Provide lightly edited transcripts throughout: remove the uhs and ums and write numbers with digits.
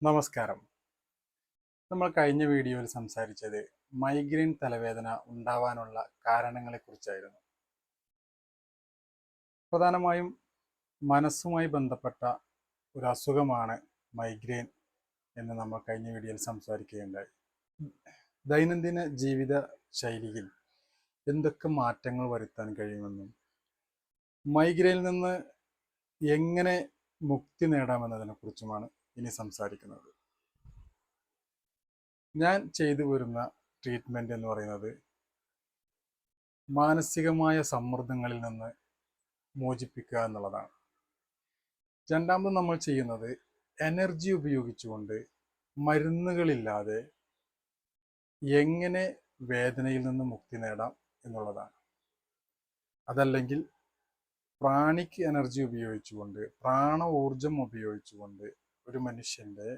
നമസ്കാരം. നമ്മൾ കഴിഞ്ഞ വീഡിയോയിൽ സംസാരിച്ചത് മൈഗ്രെയിൻ തലവേദന ഉണ്ടാവാനുള്ള കാരണങ്ങളെക്കുറിച്ചായിരുന്നു. പ്രധാനമായും മനസ്സുമായി ബന്ധപ്പെട്ട ഒരു അസുഖമാണ് മൈഗ്രെയിൻ എന്ന് നമ്മൾ കഴിഞ്ഞ വീഡിയോയിൽ സംസാരിക്കുകയുണ്ടായി. ദൈനംദിന ജീവിത ശൈലിയിൽ എന്തൊക്കെ മാറ്റങ്ങൾ വരുത്താൻ കഴിയുമെന്നും മൈഗ്രെയിനിൽ നിന്ന് എങ്ങനെ മുക്തി നേടാമെന്നതിനെക്കുറിച്ചുമാണ് ഇനി സംസാരിക്കുന്നത്. ഞാൻ ചെയ്തു വരുന്ന ട്രീറ്റ്മെൻറ്റ് എന്ന് പറയുന്നത് മാനസികമായ സമ്മർദ്ദങ്ങളിൽ നിന്ന് മോചിപ്പിക്കുക എന്നുള്ളതാണ്. രണ്ടാമത് നമ്മൾ ചെയ്യുന്നത് എനർജി ഉപയോഗിച്ചുകൊണ്ട് മരുന്നുകളില്ലാതെ എങ്ങനെ വേദനയിൽ നിന്ന് മുക്തി നേടാം എന്നുള്ളതാണ്. അതല്ലെങ്കിൽ പ്രാണിക് എനർജി ഉപയോഗിച്ചുകൊണ്ട്, പ്രാണ ഊർജം ഉപയോഗിച്ചുകൊണ്ട് ഒരു മനുഷ്യൻ്റെ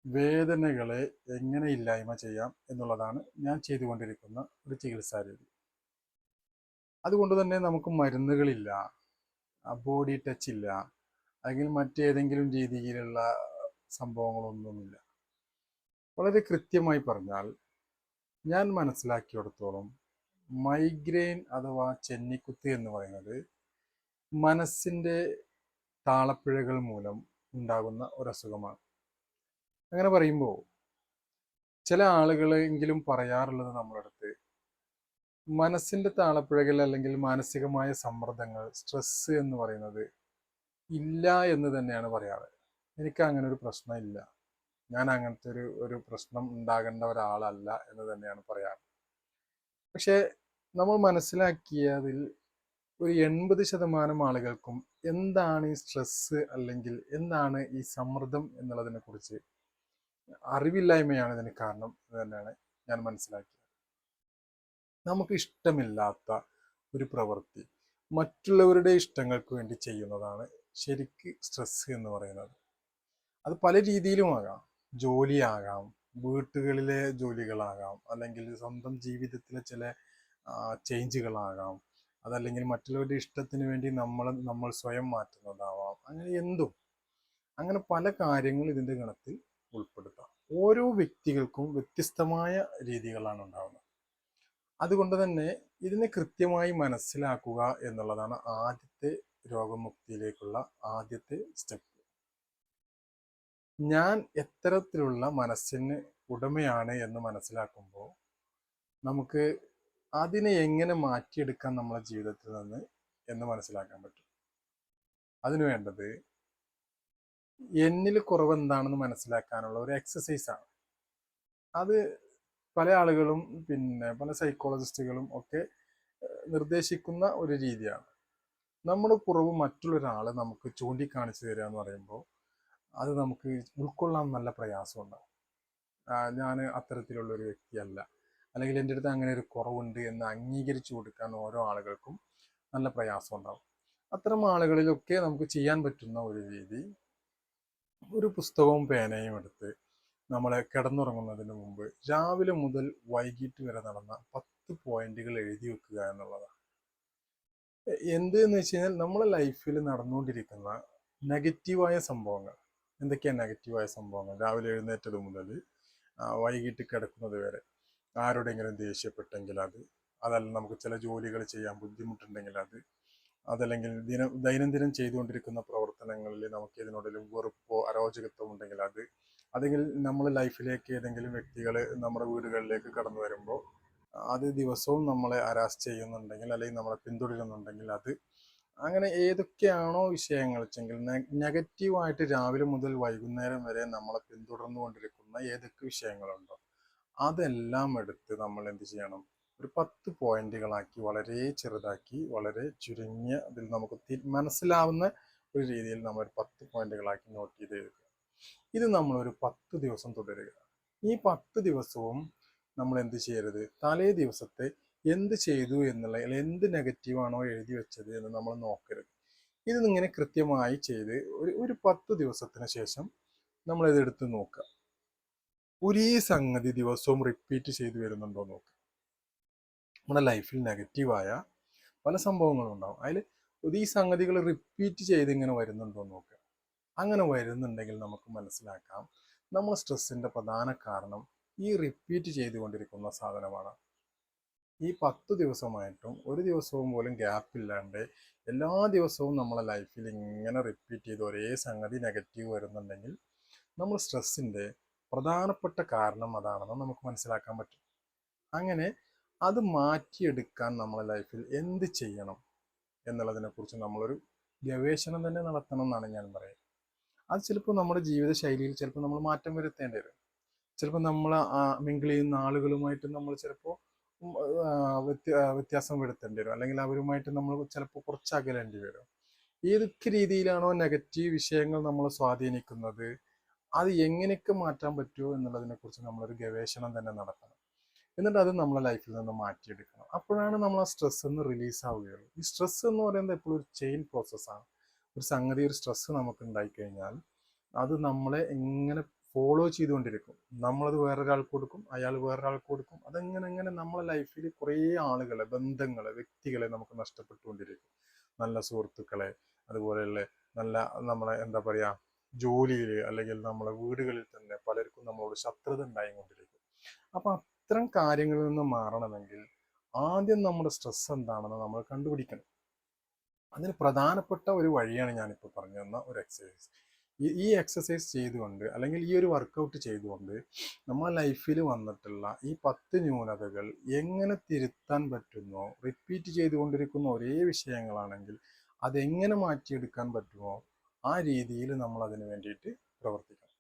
വേദനകളെ എങ്ങനെ ഇല്ലായ്മ ചെയ്യാം എന്നുള്ളതാണ് ഞാൻ ചെയ്തുകൊണ്ടിരിക്കുന്ന ഒരു ചികിത്സാ രീതി. അതുകൊണ്ട് തന്നെ നമുക്ക് മരുന്നുകളില്ല, ബോഡി ടച്ച് ഇല്ല, അല്ലെങ്കിൽ മറ്റേതെങ്കിലും രീതിയിലുള്ള സംഭവങ്ങളൊന്നുമില്ല. വളരെ കൃത്യമായി പറഞ്ഞാൽ ഞാൻ മനസ്സിലാക്കിയിടത്തോളം മൈഗ്രെയിൻ അഥവാ ചെന്നിക്കുത്ത് എന്ന് പറയുന്നത് മനസ്സിൻ്റെ താളപ്പിഴകൾ മൂലം ഉണ്ടാകുന്ന ഒരസുഖമാണ്. അങ്ങനെ പറയുമ്പോൾ ചില ആളുകളെങ്കിലും പറയാറുള്ളത് നമ്മളടുത്ത് മനസ്സിൻ്റെ താളപ്പിഴകൾ അല്ലെങ്കിൽ മാനസികമായ സമ്മർദ്ദങ്ങൾ, സ്ട്രെസ് എന്ന് പറയുന്നത് ഇല്ല എന്ന് തന്നെയാണ് പറയാറ്. എനിക്ക് അങ്ങനെ ഒരു പ്രശ്നമില്ല, ഞാൻ അങ്ങനത്തെ ഒരു പ്രശ്നം ഉണ്ടാകേണ്ട ഒരാളല്ല എന്ന് തന്നെയാണ് പറയാറ്. പക്ഷേ നമ്മൾ മനസ്സിലാക്കിയതിൽ ഒരു 80% ആളുകൾക്കും എന്താണ് ഈ സ്ട്രെസ് അല്ലെങ്കിൽ എന്താണ് ഈ സമ്മർദ്ദം എന്നുള്ളതിനെ കുറിച്ച് അറിവില്ലായ്മയാണ് ഇതിന് കാരണം എന്ന് തന്നെയാണ് ഞാൻ മനസ്സിലാക്കിയത്. നമുക്ക് ഇഷ്ടമില്ലാത്ത ഒരു പ്രവൃത്തി മറ്റുള്ളവരുടെ ഇഷ്ടങ്ങൾക്ക് വേണ്ടി ചെയ്യുന്നതാണ് ശരിക്ക് സ്ട്രെസ് എന്ന് പറയുന്നത്. അത് പല രീതിയിലുമാകാം. ജോലിയാകാം, വീട്ടുകളിലെ ജോലികളാകാം, അല്ലെങ്കിൽ സ്വന്തം ജീവിതത്തിലെ ചില ചേഞ്ചുകളാകാം, അതല്ലെങ്കിൽ മറ്റുള്ളവരുടെ ഇഷ്ടത്തിന് വേണ്ടി നമ്മൾ സ്വയം മാറ്റുന്നതാവാം. അങ്ങനെ എന്തും, അങ്ങനെ പല കാര്യങ്ങൾ ഇതിൻ്റെ ഗണത്തിൽ ഉൾപ്പെടുത്താം. ഓരോ വ്യക്തികൾക്കും വ്യത്യസ്തമായ രീതികളാണ് ഉണ്ടാവുന്നത്. അതുകൊണ്ട് തന്നെ ഇതിനെ കൃത്യമായി മനസ്സിലാക്കുക എന്നുള്ളതാണ് ആദ്യത്തെ രോഗമുക്തിയിലേക്കുള്ള ആദ്യത്തെ സ്റ്റെപ്പ്. ഞാൻ എത്തരത്തിലുള്ള മനസ്സിന് ഉടമയാണ് എന്ന് മനസ്സിലാക്കുമ്പോൾ നമുക്ക് അതിനെ എങ്ങനെ മാറ്റിയെടുക്കാം നമ്മളെ ജീവിതത്തിൽ നിന്ന് എന്ന് മനസ്സിലാക്കാൻ പറ്റും. അതിനു വേണ്ടത് എന്നിൽ കുറവെന്താണെന്ന് മനസ്സിലാക്കാനുള്ള ഒരു എക്സസൈസാണ്. അത് പല ആളുകളും പല സൈക്കോളജിസ്റ്റുകളും ഒക്കെ നിർദ്ദേശിക്കുന്ന ഒരു രീതിയാണ്. നമ്മുടെ കുറവ് മറ്റുള്ളൊരാൾ നമുക്ക് ചൂണ്ടിക്കാണിച്ചു തരിക എന്ന് പറയുമ്പോൾ അത് നമുക്ക് ഉൾക്കൊള്ളാൻ നല്ല പ്രയാസമുണ്ടാകും. ഞാൻ അത്തരത്തിലുള്ള ഒരു വ്യക്തിയല്ല, അല്ലെങ്കിൽ എൻ്റെ അടുത്ത് അങ്ങനെ ഒരു കുറവുണ്ട് എന്ന് അംഗീകരിച്ചു കൊടുക്കാൻ ഓരോ ആളുകൾക്കും നല്ല പ്രയാസം ഉണ്ടാകും. അത്തരം ആളുകളിലൊക്കെ നമുക്ക് ചെയ്യാൻ പറ്റുന്ന ഒരു രീതി, ഒരു പുസ്തകവും പേനയും എടുത്ത് നമ്മളെ കിടന്നുറങ്ങുന്നതിന് മുമ്പ് രാവിലെ മുതൽ വൈകിട്ട് വരെ നടന്ന 10 പോയിന്റുകൾ എഴുതി വെക്കുക എന്നുള്ളതാണ്. എന്തെന്ന് വെച്ച് കഴിഞ്ഞാൽ നമ്മളെ ലൈഫിൽ നടന്നുകൊണ്ടിരിക്കുന്ന നെഗറ്റീവായ സംഭവങ്ങൾ എന്തൊക്കെയാണ്? നെഗറ്റീവായ സംഭവങ്ങൾ രാവിലെ എഴുന്നേറ്റത് മുതൽ വൈകിട്ട് കിടക്കുന്നത് വരെ ആരോടെങ്കിലും ദേഷ്യപ്പെട്ടെങ്കിൽ അത്, അതല്ല നമുക്ക് ചില ജോലികൾ ചെയ്യാൻ ബുദ്ധിമുട്ടുണ്ടെങ്കിൽ അത്, അതല്ലെങ്കിൽ ദൈനംദിനം ചെയ്തുകൊണ്ടിരിക്കുന്ന പ്രവർത്തനങ്ങളിൽ നമുക്ക് ഇതിനോടെങ്കിലും വെറുപ്പോ അരോചകത്വം ഉണ്ടെങ്കിൽ അത്, അല്ലെങ്കിൽ നമ്മൾ ലൈഫിലേക്ക് ഏതെങ്കിലും വ്യക്തികൾ നമ്മുടെ വീടുകളിലേക്ക് കടന്നു വരുമ്പോൾ അത് ദിവസവും നമ്മളെ ഹരാസ് ചെയ്യുന്നുണ്ടെങ്കിൽ അല്ലെങ്കിൽ നമ്മളെ പിന്തുടരുന്നുണ്ടെങ്കിൽ അത്, അങ്ങനെ ഏതൊക്കെയാണോ വിഷയങ്ങൾ വെച്ചെങ്കിൽ നെഗറ്റീവായിട്ട് രാവിലെ മുതൽ വൈകുന്നേരം വരെ നമ്മളെ പിന്തുടർന്നു കൊണ്ടിരിക്കുന്ന ഏതൊക്കെ വിഷയങ്ങളുണ്ടോ അതെല്ലാം എടുത്ത് നമ്മൾ എന്ത് ചെയ്യണം? ഒരു 10 പോയിന്റുകളാക്കി, വളരെ ചെറുതാക്കി, വളരെ ചുരുങ്ങിയ ഇതിൽ നമുക്ക് മനസ്സിലാവുന്ന ഒരു രീതിയിൽ നമ്മൾ ഒരു 10 പോയിന്റുകളാക്കി നോട്ട് ചെയ്ത് എഴുതുക. ഇത് നമ്മളൊരു 10 ദിവസം തുടരുക. ഈ 10 ദിവസവും നമ്മൾ എന്ത് ചെയ്യരുത്? തലേ ദിവസത്തെ എന്ത് ചെയ്തു എന്നുള്ള, എന്ത് നെഗറ്റീവാണോ എഴുതി വെച്ചത് എന്ന് നമ്മൾ നോക്കരുത്. ഇത് ഇങ്ങനെ കൃത്യമായി ചെയ്ത് ഒരു 10 ദിവസത്തിന് ശേഷം നമ്മളിത് എടുത്ത് നോക്കുക. ഒരേ സംഗതി ദിവസവും റിപ്പീറ്റ് ചെയ്തു വരുന്നുണ്ടോ നോക്കുക. നമ്മുടെ ലൈഫിൽ നെഗറ്റീവായ പല സംഭവങ്ങളും ഉണ്ടാവും, അതിൽ ഈ സംഗതികൾ റിപ്പീറ്റ് ചെയ്ത് ഇങ്ങനെ വരുന്നുണ്ടോ നോക്കുക. അങ്ങനെ വരുന്നുണ്ടെങ്കിൽ നമുക്ക് മനസ്സിലാക്കാം നമ്മൾ സ്ട്രെസ്സിൻ്റെ പ്രധാന കാരണം ഈ റിപ്പീറ്റ് ചെയ്തുകൊണ്ടിരിക്കുന്ന സാധനമാണ്. ഈ 10 ദിവസമായിട്ടും ഒരു ദിവസവും പോലും ഗ്യാപ്പില്ലാണ്ട് എല്ലാ ദിവസവും നമ്മളെ ലൈഫിൽ ഇങ്ങനെ റിപ്പീറ്റ് ചെയ്ത് ഒരേ സംഗതി നെഗറ്റീവ് വരുന്നുണ്ടെങ്കിൽ നമ്മൾ സ്ട്രെസ്സിൻ്റെ പ്രധാനപ്പെട്ട കാരണം അതാണെന്ന് നമുക്ക് മനസ്സിലാക്കാൻ പറ്റും. അങ്ങനെ അത് മാറ്റിയെടുക്കാൻ നമ്മളെ ലൈഫിൽ എന്ത് ചെയ്യണം എന്നുള്ളതിനെക്കുറിച്ച് നമ്മളൊരു ഗവേഷണം തന്നെ നടത്തണം എന്നാണ് ഞാൻ പറയുന്നത്. അത് ചിലപ്പോൾ നമ്മുടെ ജീവിത ശൈലിയിൽ ചിലപ്പോൾ നമ്മൾ മാറ്റം വരുത്തേണ്ടി വരും. ചിലപ്പോൾ നമ്മൾ മിങ്കിൾ ചെയ്യുന്ന ആളുകളുമായിട്ട് നമ്മൾ ചിലപ്പോൾ വ്യത്യാസം വരുത്തേണ്ടി വരും, അല്ലെങ്കിൽ അവരുമായിട്ട് നമ്മൾ ചിലപ്പോൾ കുറച്ച് അകലേണ്ടി വരും. ഏതൊക്കെ രീതിയിലാണോ നെഗറ്റീവ് വിഷയങ്ങൾ നമ്മളെ സ്വാധീനിക്കുന്നത് അത് എങ്ങനെയൊക്കെ മാറ്റാൻ പറ്റുമോ എന്നുള്ളതിനെക്കുറിച്ച് നമ്മളൊരു ഗവേഷണം തന്നെ നടത്തണം. എന്നിട്ട് അത് നമ്മളെ ലൈഫിൽ നിന്ന് മാറ്റിയെടുക്കണം. അപ്പോഴാണ് നമ്മൾ ആ സ്ട്രെസ് ഒന്ന് റിലീസ് ആവുകയുള്ളൂ. ഈ സ്ട്രെസ് എന്ന് പറയുന്നത് എപ്പോഴും ഒരു ചെയിൻ പ്രോസസ്സാണ്. ഒരു സംഗതി, ഒരു സ്ട്രെസ് നമുക്ക് ഉണ്ടായിക്കഴിഞ്ഞാൽ അത് നമ്മളെ എങ്ങനെ ഫോളോ ചെയ്തുകൊണ്ടിരിക്കും. നമ്മളത് വേറൊരാൾക്ക് കൊടുക്കും, അയാൾ വേറൊരാൾക്ക് കൊടുക്കും. എങ്ങനെ നമ്മളെ ലൈഫിൽ കുറേ ആളുകളെ, ബന്ധങ്ങളെ, വ്യക്തികളെ നമുക്ക് നഷ്ടപ്പെട്ടുകൊണ്ടിരിക്കും. നല്ല സുഹൃത്തുക്കളെ, അതുപോലെയുള്ള നല്ല നമ്മളെ എന്താ പറയുക, ജോലിയിൽ അല്ലെങ്കിൽ നമ്മളെ വീടുകളിൽ തന്നെ പലർക്കും നമ്മളോട് ശത്രുത ഉണ്ടായിക്കൊണ്ടിരിക്കും. അപ്പം അത്തരം കാര്യങ്ങളിൽ നിന്ന് മാറണമെങ്കിൽ ആദ്യം നമ്മുടെ സ്ട്രെസ് എന്താണെന്ന് നമ്മൾ കണ്ടുപിടിക്കണം. അതിന് പ്രധാനപ്പെട്ട ഒരു വഴിയാണ് ഞാനിപ്പോൾ പറഞ്ഞു തന്ന ഒരു എക്സസൈസ്. ഈ എക്സസൈസ് ചെയ്തുകൊണ്ട്, അല്ലെങ്കിൽ ഈ ഒരു വർക്കൗട്ട് ചെയ്തുകൊണ്ട് നമ്മളെ ലൈഫിൽ വന്നിട്ടുള്ള ഈ 10 ന്യൂനതകൾ എങ്ങനെ തിരുത്താൻ പറ്റുന്നോ, റിപ്പീറ്റ് ചെയ്തുകൊണ്ടിരിക്കുന്ന ഒരേ വിഷയങ്ങളാണെങ്കിൽ അതെങ്ങനെ മാറ്റിയെടുക്കാൻ പറ്റുമോ ആ രീതിയിൽ നമ്മൾ അതിന് വേണ്ടിയിട്ട് പ്രവർത്തിക്കണം.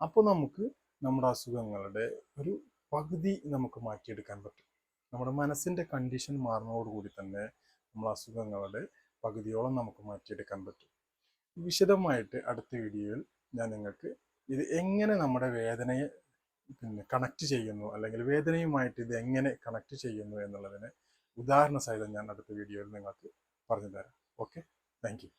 അപ്പോൾ നമുക്ക് നമ്മുടെ അസുഖങ്ങളുടെ ഒരു പകുതി നമുക്ക് മാറ്റിയെടുക്കാൻ പറ്റും. നമ്മുടെ മനസ്സിൻ്റെ കണ്ടീഷൻ മാറുന്നതോടുകൂടി തന്നെ നമ്മൾ അസുഖങ്ങളുടെ പകുതിയോളം നമുക്ക് മാറ്റിയെടുക്കാൻ പറ്റും. വിശദമായിട്ട് അടുത്ത വീഡിയോയിൽ ഞാൻ നിങ്ങൾക്ക് ഇത് എങ്ങനെ നമ്മുടെ വേദനയെ കണക്ട് ചെയ്യുന്നു, അല്ലെങ്കിൽ വേദനയുമായിട്ട് ഇത് എങ്ങനെ കണക്ട് ചെയ്യുന്നു എന്നുള്ളതിന് ഉദാഹരണ സഹിതം ഞാൻ അടുത്ത വീഡിയോയിൽ നിങ്ങൾക്ക് പറഞ്ഞു തരാം. Okay, thank you.